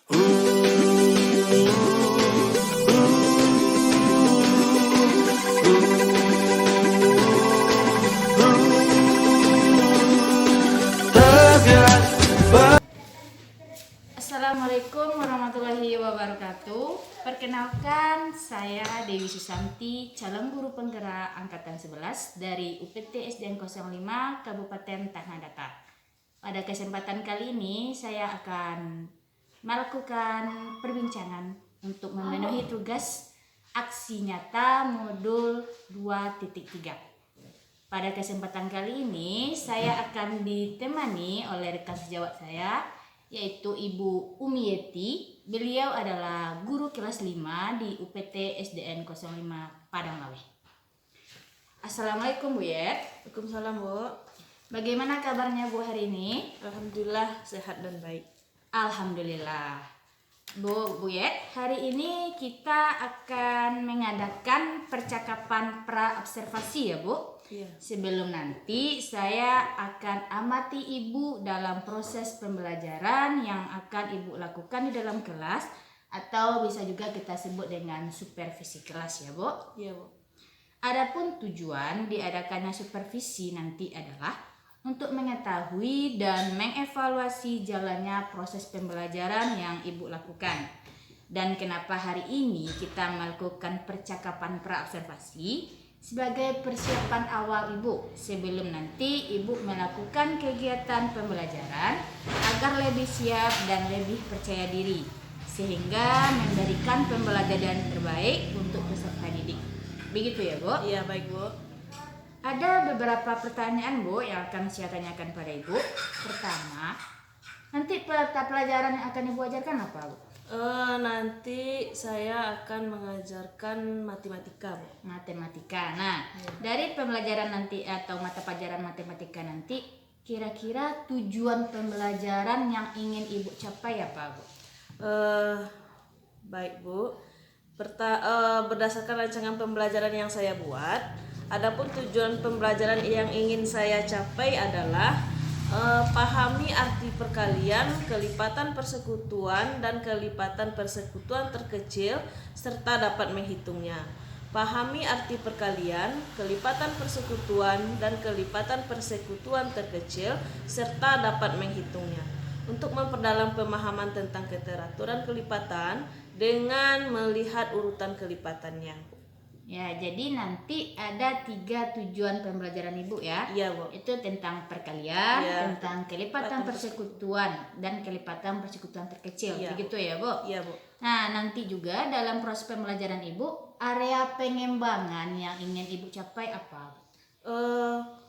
Assalamualaikum warahmatullahi wabarakatuh. Perkenalkan, saya Dewi Susanti, calon guru penggerak angkatan 11 dari UPT SDN 05 Kabupaten Tanah Datar. Pada kesempatan kali ini saya akan melakukan perbincangan untuk memenuhi tugas aksi nyata modul 2.3. Pada kesempatan kali ini saya akan ditemani oleh rekan sejawat saya, yaitu Ibu Umi Yeti. Beliau adalah guru kelas 5 di UPT SDN 05 Padang Lawe. Assalamualaikum Bu Yet. Waalaikumsalam, Bu. Bagaimana kabarnya Bu hari ini? Alhamdulillah sehat dan baik. Alhamdulillah. Bu Yet, hari ini kita akan mengadakan percakapan pra-observasi ya Bu. Iya. Sebelum nanti saya akan amati Ibu dalam proses pembelajaran yang akan Ibu lakukan di dalam kelas, atau bisa juga kita sebut dengan supervisi kelas ya Bu. Iya, Bu. Adapun tujuan diadakannya supervisi nanti adalah untuk mengetahui dan mengevaluasi jalannya proses pembelajaran yang Ibu lakukan. Dan kenapa hari ini kita melakukan percakapan pra-observasi? Sebagai persiapan awal Ibu sebelum nanti Ibu melakukan kegiatan pembelajaran agar lebih siap dan lebih percaya diri, sehingga memberikan pembelajaran terbaik untuk peserta didik. Begitu ya Bu? Iya, baik, Bu. Ada beberapa pertanyaan Bu yang akan saya tanyakan pada Ibu. Pertama, nanti peserta pelajaran yang akan Ibu ajarkan apa Bu? Nanti saya akan mengajarkan matematika, Bu. Matematika. Nah, dari pembelajaran nanti atau mata pelajaran matematika nanti, kira-kira tujuan pembelajaran yang ingin Ibu capai apa Bu? Baik, Bu. Berdasarkan rancangan pembelajaran yang saya buat, adapun tujuan pembelajaran yang ingin saya capai adalah pahami arti perkalian, kelipatan persekutuan, dan kelipatan persekutuan terkecil, serta dapat menghitungnya. Pahami arti perkalian, kelipatan persekutuan, dan kelipatan persekutuan terkecil, serta dapat menghitungnya. Untuk memperdalam pemahaman tentang keteraturan kelipatan dengan melihat urutan kelipatannya. Ya, jadi nanti ada 3 tujuan pembelajaran Ibu ya. Iya, Bu. Itu tentang perkalian, Ya. tentang kelipatan persekutuan, dan kelipatan persekutuan terkecil. Ya. Begitu ya Bu? Iya, Bu. Nah, nanti juga dalam proses pembelajaran Ibu, area pengembangan yang ingin Ibu capai apa?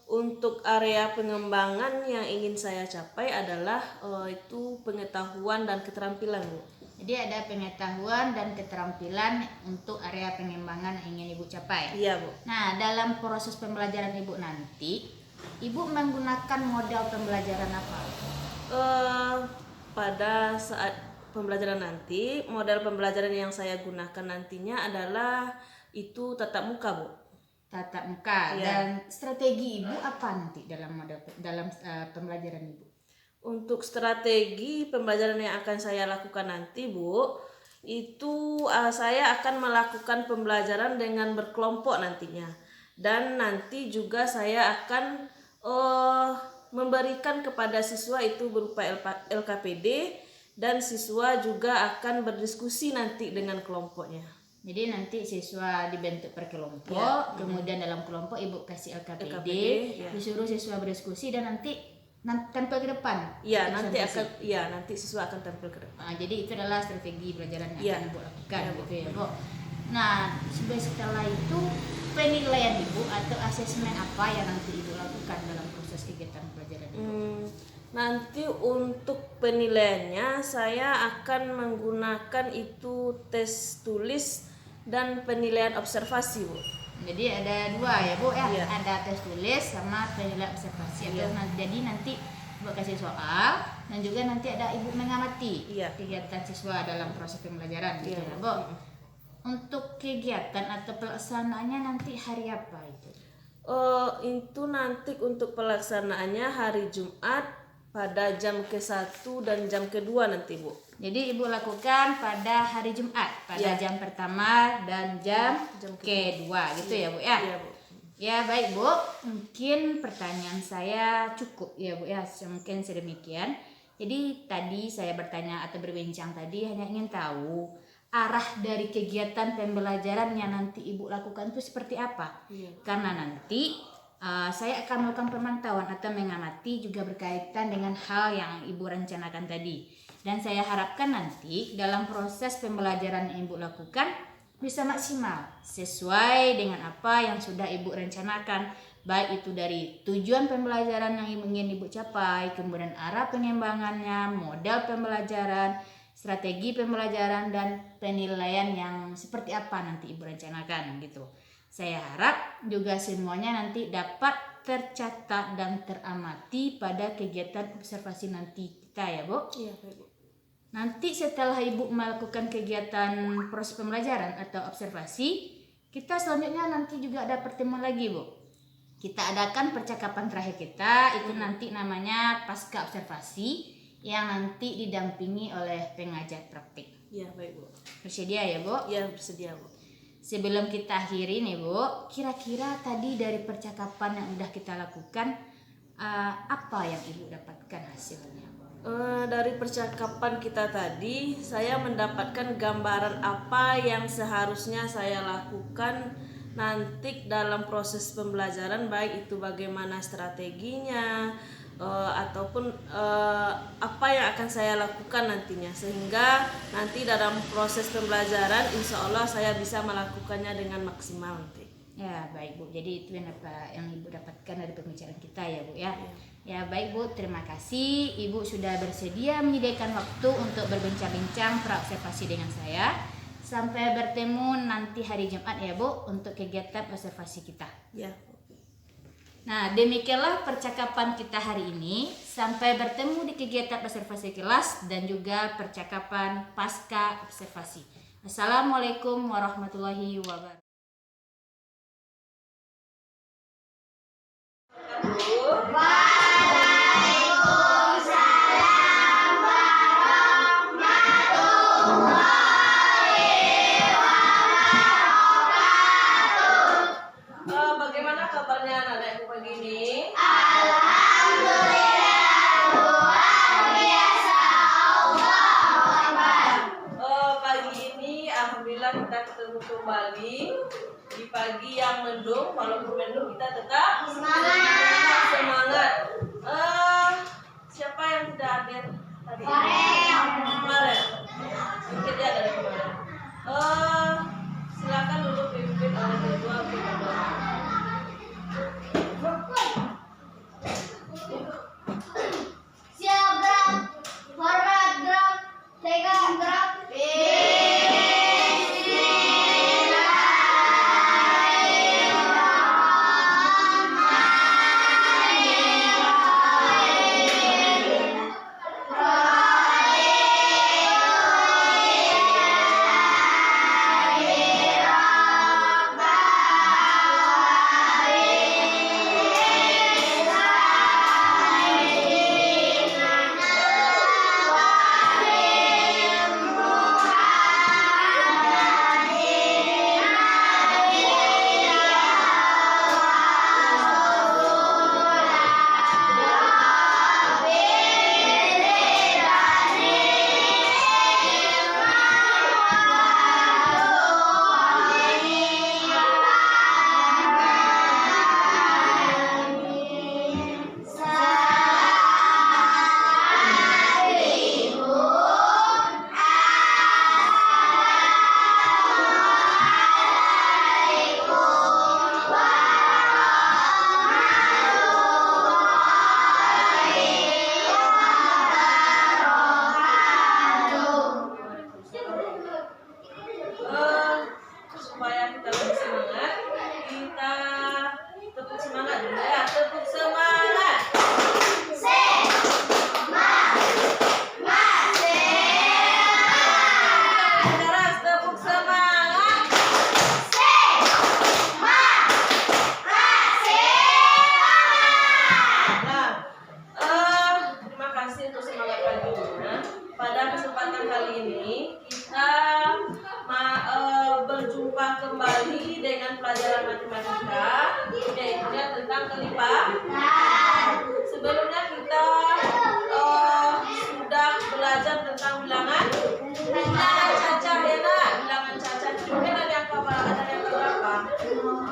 Untuk area pengembangan yang ingin saya capai adalah itu pengetahuan dan keterampilan, Bu. Jadi ada pengetahuan dan keterampilan untuk area pengembangan yang ingin Ibu capai. Iya, Bu. Nah, dalam proses pembelajaran Ibu nanti, Ibu menggunakan model pembelajaran apa? Pada saat pembelajaran nanti, model pembelajaran yang saya gunakan nantinya adalah itu tatap muka, Bu. Tatap muka. Iya. Dan strategi Ibu apa nanti dalam pembelajaran Ibu? Untuk strategi pembelajaran yang akan saya lakukan nanti, Bu, itu saya akan melakukan pembelajaran dengan berkelompok nantinya. Dan nanti juga saya akan memberikan kepada siswa itu berupa LKPD, dan siswa juga akan berdiskusi nanti dengan kelompoknya. Jadi nanti siswa dibentuk per kelompok, Ya. kemudian dalam kelompok Ibu kasih LKPD, ya. disuruh siswa berdiskusi dan nanti tampil ke depan. Iya, nanti siswa akan tampil ke depan. Nah, jadi itu adalah strategi pelajaran yang Iya. akan Ibu lakukan, Iya, Bu. gitu ya Bu. Nah, setelah itu penilaian Ibu atau asesmen apa yang nanti Ibu lakukan dalam proses kegiatan pelajaran Ibu? Nanti untuk penilaiannya saya akan menggunakan itu tes tulis dan penilaian observasi, Bu. Jadi ada 2 ya Bu ya, Iya. ada tes tulis sama penilaian observasi. Iya. Jadi nanti Ibu kasih soal dan juga nanti ada Ibu mengamati Iya. kegiatan siswa dalam proses pembelajaran, gitu Iya, ya Bu. Untuk kegiatan atau pelaksanaannya nanti hari apa itu? Itu nanti untuk pelaksanaannya hari Jumat pada jam ke-1 dan jam ke-2 nanti, Bu. Jadi Ibu lakukan pada hari Jumat, pada jam pertama dan jam kedua gitu ya Bu ya? Iya Bu. Ya baik Bu, mungkin pertanyaan saya cukup ya Bu ya, mungkin sedemikian. Jadi tadi saya bertanya atau berbincang tadi hanya ingin tahu arah dari kegiatan pembelajaran yang nanti Ibu lakukan itu seperti apa. Karena nanti saya akan melakukan pemantauan atau mengamati juga berkaitan dengan hal yang Ibu rencanakan tadi. Dan saya harapkan nanti dalam proses pembelajaran yang Ibu lakukan bisa maksimal sesuai dengan apa yang sudah Ibu rencanakan, baik itu dari tujuan pembelajaran yang ingin Ibu capai, kemudian arah pengembangannya, model pembelajaran, strategi pembelajaran, dan penilaian yang seperti apa nanti Ibu rencanakan gitu. Saya harap juga semuanya nanti dapat tercatat dan teramati pada kegiatan observasi nanti kita ya Bu. Iya baik Bu. Nanti setelah Ibu melakukan kegiatan proses pembelajaran atau observasi, kita selanjutnya nanti juga ada pertemuan lagi Bu. Kita adakan percakapan terakhir kita, itu nanti namanya pasca observasi yang nanti didampingi oleh pengajar praktik. Iya baik Bu. Bersedia ya Bu? Iya bersedia Bu. Sebelum kita akhiri nih Bu, kira-kira tadi dari percakapan yang udah kita lakukan, apa yang Ibu dapatkan hasilnya? Dari percakapan kita tadi, saya mendapatkan gambaran apa yang seharusnya saya lakukan nanti dalam proses pembelajaran, baik itu bagaimana strateginya ataupun apa yang akan saya lakukan nantinya, sehingga nanti dalam proses pembelajaran insya Allah saya bisa melakukannya dengan maksimal nanti. Ya baik Bu, jadi itu yang Ibu dapatkan dari pembicaraan kita ya Bu ya. Ya baik Bu, terima kasih Ibu sudah bersedia menyediakan waktu untuk berbincang-bincang praobservasi dengan saya. Sampai bertemu nanti hari Jumat ya Bu untuk kegiatan observasi kita. Ya. Nah demikianlah percakapan kita hari ini. Sampai bertemu di kegiatan observasi kelas dan juga percakapan pasca observasi. Assalamualaikum warahmatullahi wabarakatuh. Bagaimana kabarnya anak-anakku pagi ini? Pagi ini alhamdulillah kita ketemu kembali di pagi yang mendung. Walaupun mendung kita tetap semangat. Siapa yang sudah hadir tadi? Kemarin. Mungkin dia dari kemarin. Silakan duduk dipimpin oleh ketua ketua. Siap gerak, hormat gerak, tegang gerak. Bismillahirrahmanirrahim. paham? Sebelumnya kita sudah belajar tentang bilangan cacah ya nak. Bilangan cacah itu mungkin ada yang berapa?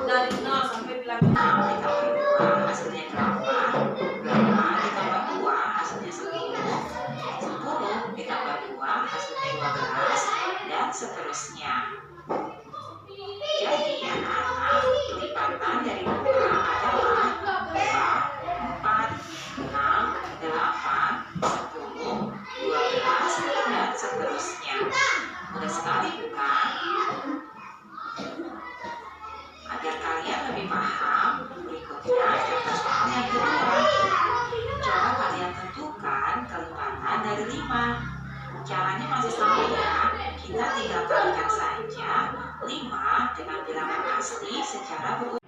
Dari 0 sampai bilangan 0 ditambah 2 hasilnya berapa? 2 ditambah 2 hasilnya 10. 10 ditambah 2 hasilnya 12 dan seterusnya. Jadi anak-anak, kelipatan dari 2 adalah 2, 4, 6, 8, 10, 12 dan seterusnya. Mudah sekali bukan? Agar kalian lebih paham, berikutnya contoh soal yang kedua. Coba kalian tentukan kelipatan dari 5. Caranya masih sama ya. Kita tinggal kalikan saja 5 dengan bilangan asli secara berulang.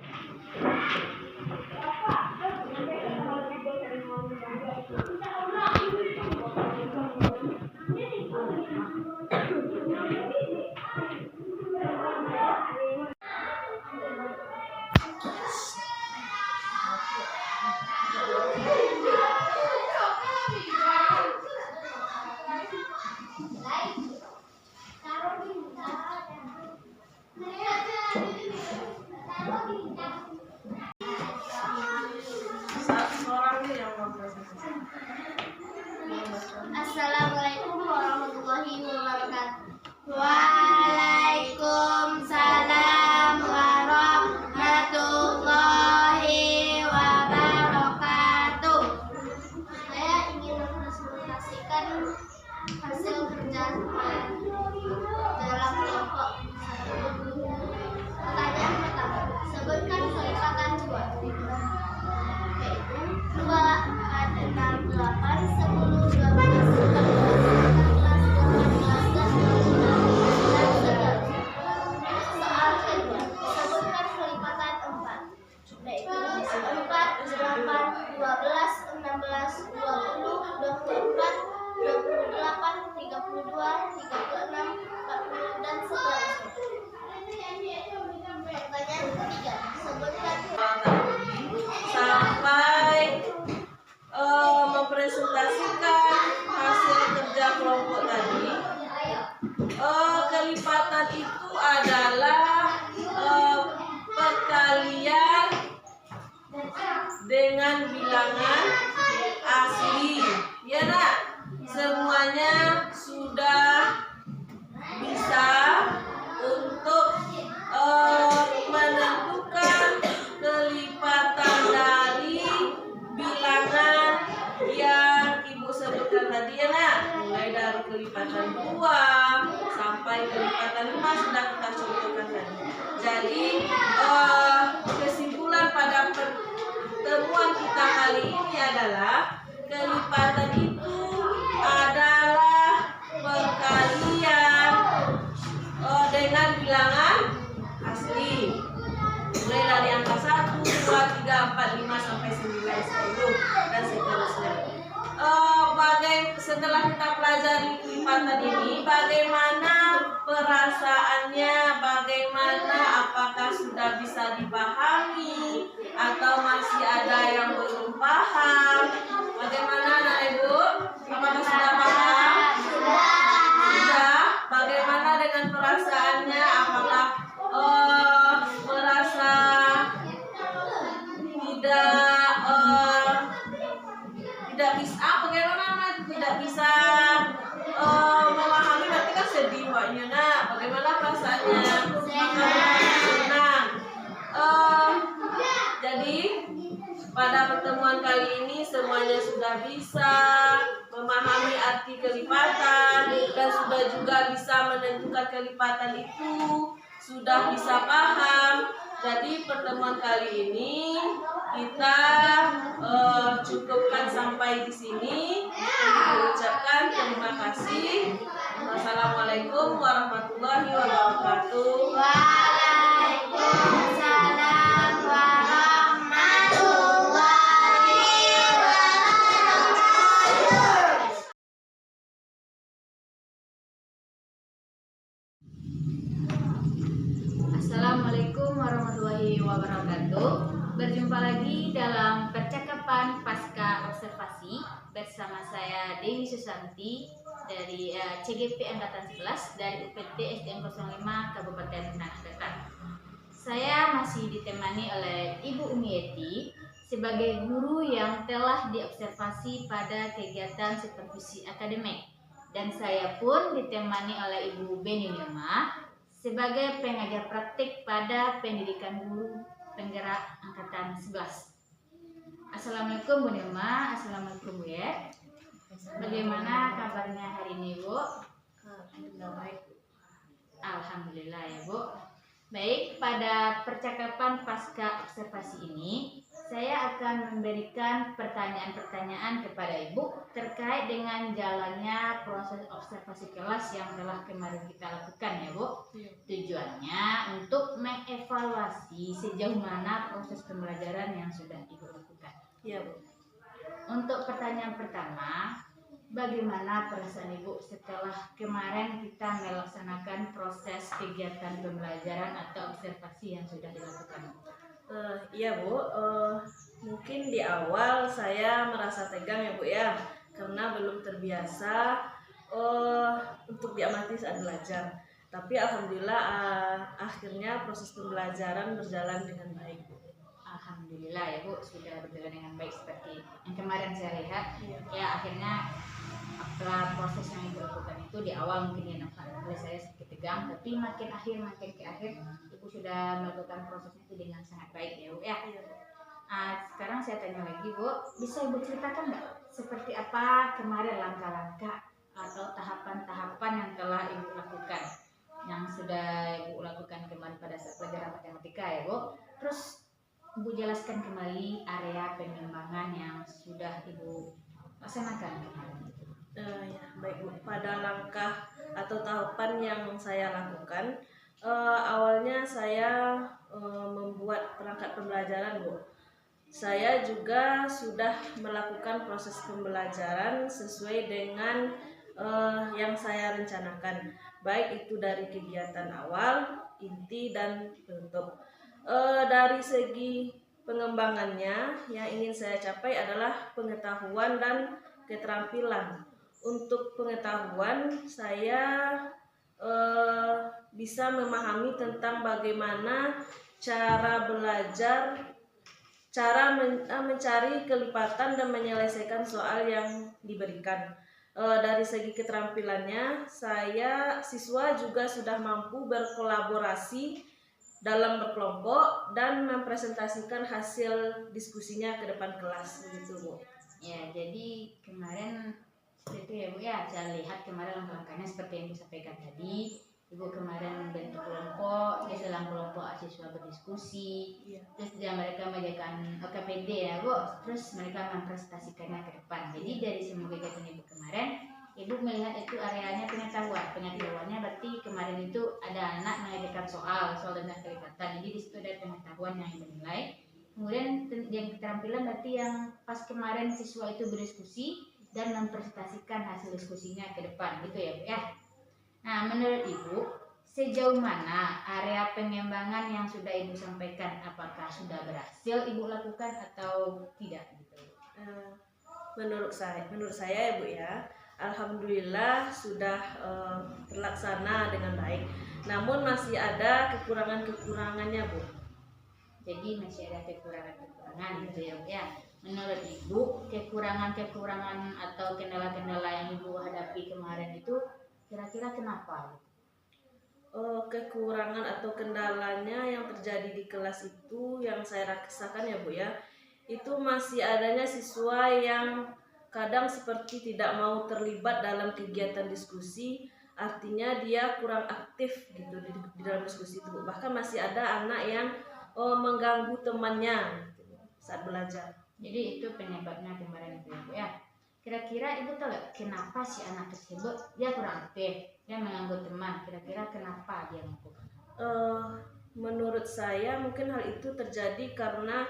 Assalamualaikum warahmatullahi wabarakatuh. Waalaikumsalam warahmatullahi wabarakatuh. Saya ingin mempresentasikan hasil kerja dalam kelompok. Pertanyaan pertama, sebutkan kelipatan 2. Yaitu 2, 4, 6, 8, 10, 12, sampai mempresentasikan hasil kerja kelompok tadi. Kelipatan itu adalah perkalian dengan bilangan asli. Ya nak, semuanya sudah bisa untuk menentukan kelipatan dari bilangan yang ibu sebutkan tadi ya nak. Mulai dari kelipatan 2 sampai kelipatan 5 sudah kita contohkan tadi. Jadi kesimpulan pada pertemuan kita kali ini adalah kelipatan itu adalah perkalian dengan bilangan asli. Mulai dari angka 1, 2, 3, 4, 5 sampai 9, 10 dan seterusnya. Setelah kita pelajari kelipatan ini, bagaimana perasaannya, bagaimana, apakah sudah bisa dipahami atau masih ada yang belum paham? Bagaimana anak ibu? Apakah sudah paham? Sudah. Bagaimana dengan perasaannya? Apakah merasa tidak bisa? Bagaimana tidak bisa memahami? Berarti kan sedih maknya nak. Bagaimana perasaannya? Senang. Jadi pada pertemuan kali ini semuanya sudah bisa memahami arti kelipatan dan sudah juga bisa menentukan kelipatan itu, sudah bisa paham. Jadi pertemuan kali ini kita cukupkan sampai di sini. Kita ucapkan terima kasih. Wassalamualaikum warahmatullahi wabarakatuh. Waalaikumsalam warahmatullahi wabarakatuh. Assalamualaikum warahmatullahi wabarakatuh. Berjumpa lagi dalam Dewi Susanti dari CGP Angkatan 11 dari UPT SDN 05 Kabupaten Tanah Datar. Saya masih ditemani oleh Ibu Umieti sebagai guru yang telah diobservasi pada kegiatan supervisi akademik, dan saya pun ditemani oleh Ibu Beni Nilma sebagai pengajar praktik pada pendidikan guru penggerak Angkatan 11. Assalamualaikum Bu Nilma, assalamualaikum Bu ya. Bagaimana kabarnya hari ini Bu? Alhamdulillah baik. Alhamdulillah ya Bu. Baik, pada percakapan pasca observasi ini saya akan memberikan pertanyaan-pertanyaan kepada Ibu terkait dengan jalannya proses observasi kelas yang telah kemarin kita lakukan ya Bu. Tujuannya untuk mengevaluasi sejauh mana proses pembelajaran yang sudah Ibu lakukan. Iya Bu. Untuk pertanyaan pertama, bagaimana perasaan Ibu setelah kemarin kita melaksanakan proses kegiatan pembelajaran atau observasi yang sudah dilakukan? Iya Bu, mungkin di awal saya merasa tegang ya Bu ya, karena belum terbiasa untuk diamati saat belajar. Tapi alhamdulillah akhirnya proses pembelajaran berjalan dengan baik Bu. Alhamdulillah ya Bu, sudah berjalan dengan baik seperti yang kemarin saya lihat. Ya akhirnya setelah proses yang Ibu lakukan itu di awal mungkin ya nampak saya sedikit tegang, tapi makin ke akhir Ibu sudah melakukan prosesnya itu dengan sangat baik ya Bu ya. Sekarang saya tanya lagi Bu, bisa Ibu ceritakan nggak seperti apa kemarin langkah-langkah atau tahapan-tahapan yang telah Ibu lakukan, yang sudah Ibu lakukan kemarin pada saat pelajaran matematika ya Bu. Terus Ibu jelaskan kembali area pengembangan yang sudah Ibu laksanakan kemarin. Ya, baik Bu. Pada langkah atau tahapan yang saya lakukan, awalnya saya membuat perangkat pembelajaran Bu. Saya juga sudah melakukan proses pembelajaran sesuai dengan yang saya rencanakan, baik itu dari kegiatan awal, inti, dan penutup. Dari segi pengembangannya, yang ingin saya capai adalah pengetahuan dan keterampilan. Untuk pengetahuan, saya bisa memahami tentang bagaimana cara belajar, cara mencari kelipatan dan menyelesaikan soal yang diberikan. Dari segi keterampilannya, siswa juga sudah mampu berkolaborasi dalam berkelompok dan mempresentasikan hasil diskusinya ke depan kelas begitu Bu. Ya, jadi kemarin seperti itu ya Bu ya, saya lihat kemarin langkah-langkahnya seperti yang disampaikan tadi. Ibu kemarin membentuk kelompok, di dalam kelompok siswa berdiskusi, terus mereka menjalankan OKPD ya Bu, terus mereka mempresentasikannya ke depan. Jadi dari semua kegiatan Ibu kemarin, Ibu melihat itu areanya pengetahuannya berarti kemarin itu ada anak mengajarkan soal tentang kelipatan, jadi di situ ada pengetahuan yang Ibu nilai. Kemudian yang keterampilan berarti yang pas kemarin siswa itu berdiskusi dan mempresentasikan hasil diskusinya ke depan gitu ya Bu ya. Nah menurut Ibu sejauh mana area pengembangan yang sudah Ibu sampaikan, apakah sudah berhasil Ibu lakukan atau tidak gitu? Menurut saya ya Bu ya, alhamdulillah sudah terlaksana dengan baik. Namun masih ada kekurangannya Bu. Jadi masih ada kekurangan gitu ya Bu ya. Menurut Ibu kekurangan atau kendala-kendala yang Ibu hadapi kemarin itu kira-kira kenapa? Kekurangan atau kendalanya yang terjadi di kelas itu yang saya rasakan ya Bu ya, itu masih adanya siswa yang kadang seperti tidak mau terlibat dalam kegiatan diskusi, artinya dia kurang aktif gitu di dalam diskusi itu Bu. Bahkan masih ada anak yang mengganggu temannya gitu, saat belajar. Jadi itu penyebabnya kemarin itu ya Bu ya. Kira-kira Ibu tahu gak kenapa si anak tersebut dia kurang aktif, dia mengganggu teman, kira-kira kenapa dia melakukan? Menurut saya mungkin hal itu terjadi karena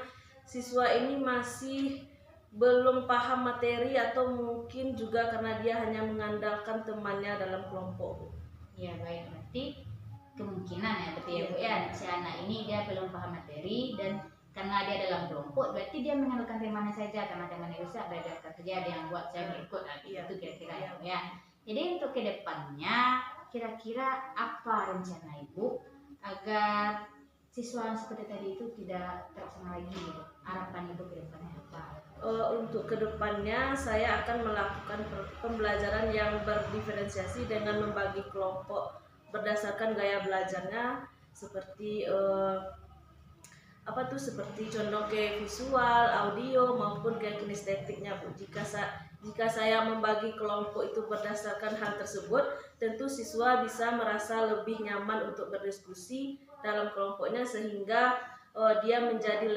siswa ini masih belum paham materi, atau mungkin juga karena dia hanya mengandalkan temannya dalam kelompok. Ya baik, berarti kemungkinan ya berarti ya Bu ya, si anak ini dia belum paham materi dan karena dia dalam kelompok berarti dia mengandalkan temannya saja, teman-temannya bisa belajar kerja, ada yang buat saya ikut itu kira-kira ya. Jadi untuk kedepannya kira-kira apa rencana Ibu agar siswa seperti tadi itu tidak terlaksana lagi gitu? Harapan Ibu kedepannya apa? Untuk kedepannya saya akan melakukan pembelajaran yang berdiferensiasi dengan membagi kelompok berdasarkan gaya belajarnya, seperti seperti condong ke visual, audio maupun ke kinestetiknya, Bu. Jika saya membagi kelompok itu berdasarkan hal tersebut, tentu siswa bisa merasa lebih nyaman untuk berdiskusi dalam kelompoknya, sehingga dia menjadi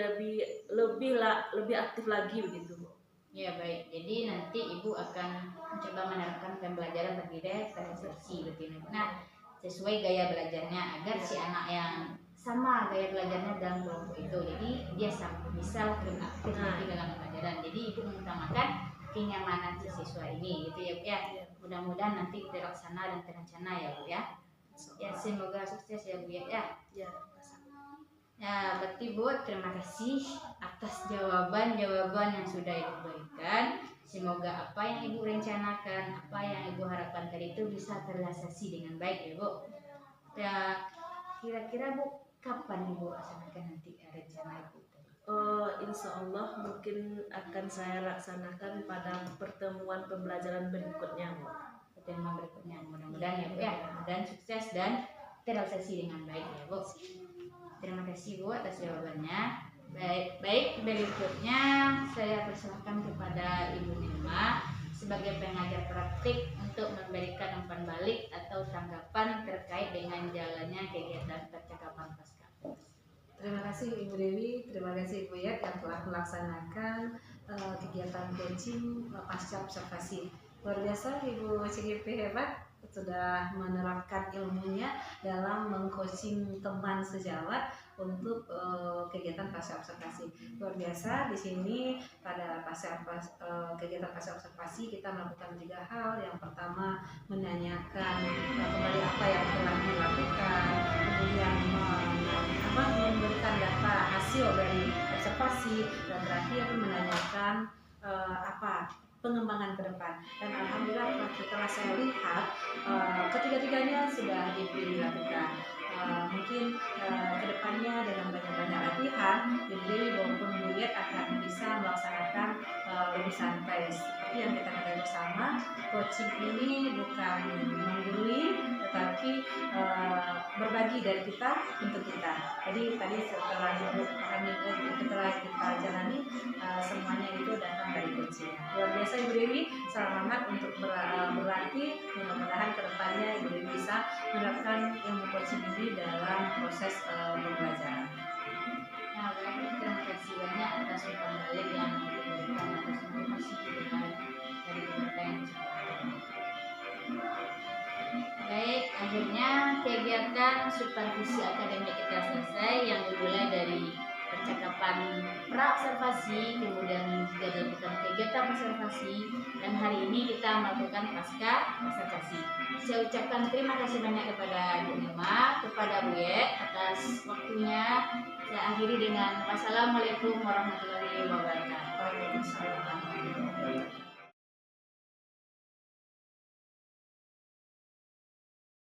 lebih aktif lagi begitu, Bu. Ya baik, jadi nanti Ibu akan mencoba menerapkan pembelajaran berdiferensiasi begitu. Nah, sesuai gaya belajarnya agar si anak yang sama gaya belajarnya dalam kelompok itu, jadi dia bisa lebih aktif lagi dalam pelajaran. Jadi Ibu mengutamakan kenyamanan si siswa ini gitu ya Bu ya. Mudah-mudahan nanti terlaksana dan terencana ya Bu ya. Ya semoga sukses ya Bu ya. Ya, berarti Bu, terima kasih atas jawaban-jawaban yang sudah Ibu berikan. Semoga apa yang Ibu rencanakan, apa yang Ibu harapkan tadi itu bisa terrealisasi dengan baik ya Bu. Ya, kira-kira Bu, kapan Ibu laksanakan nanti rencana Ibu tadi? Insya Allah mungkin akan saya laksanakan pada pertemuan pembelajaran berikutnya, Bu. Pertemuan berikutnya, mudah-mudahan ya Bu ya. Mudah-mudahan sukses dan terrealisasi dengan baik ya Bu. Terima kasih Bu atas jawabannya. Baik, berikutnya saya persilahkan kepada Ibu Nilma sebagai pengajar praktik untuk memberikan umpan balik atau tanggapan terkait dengan jalannya kegiatan percakapan pasca. Terima kasih Ibu Dewi, terima kasih Ibu Yat yang telah melaksanakan kegiatan coaching pasca observasi. Luar biasa Ibu CGP hebat, sudah menerapkan ilmunya dalam mengcoaching teman sejawat untuk kegiatan pasca observasi. Luar biasa. Di sini pada kegiatan pasca observasi kita melakukan 3 hal. Yang pertama menanyakan kembali apa yang telah dilakukan, kemudian memberikan data hasil dari observasi, dan terakhir menanyakan pengembangan ke depan. Dan alhamdulillah setelah saya lihat ketiga-tiganya sudah dilakukan. Mungkin kedepannya dengan banyak-banyak latihan, Ibu Dewi maupun Bu Yet akan bisa melaksanakan lebih santai. Seperti yang kita ketahui bersama, coaching ini bukan menggurui, tetapi berbagi dari kita untuk kita. Jadi tadi setelah kita jalani, semuanya itu datang dari coaching. Luar biasa Ibu Dewi, selamat untuk berlatih. Mudah-mudahan kedepannya Ibu Dewi bisa menerapkan ilmu coaching ini dalam proses pembelajaran. Nah, terima kasih banyak atas umpan balik yang diberikan atas informasi dari beberapa yang baik, akhirnya kegiatan supervisi akademik kita selesai yang dimulai dari percakapan pra-observasi, kemudian juga dilakukan kegiatan observasi, dan hari ini kita melakukan pasca observasi. Saya ucapkan terima kasih banyak kepada Bu Nilma, kepada Bu Yet atas waktunya. Saya akhiri dengan wassalamualaikum warahmatullahi wabarakatuh. Waalaikumsalam.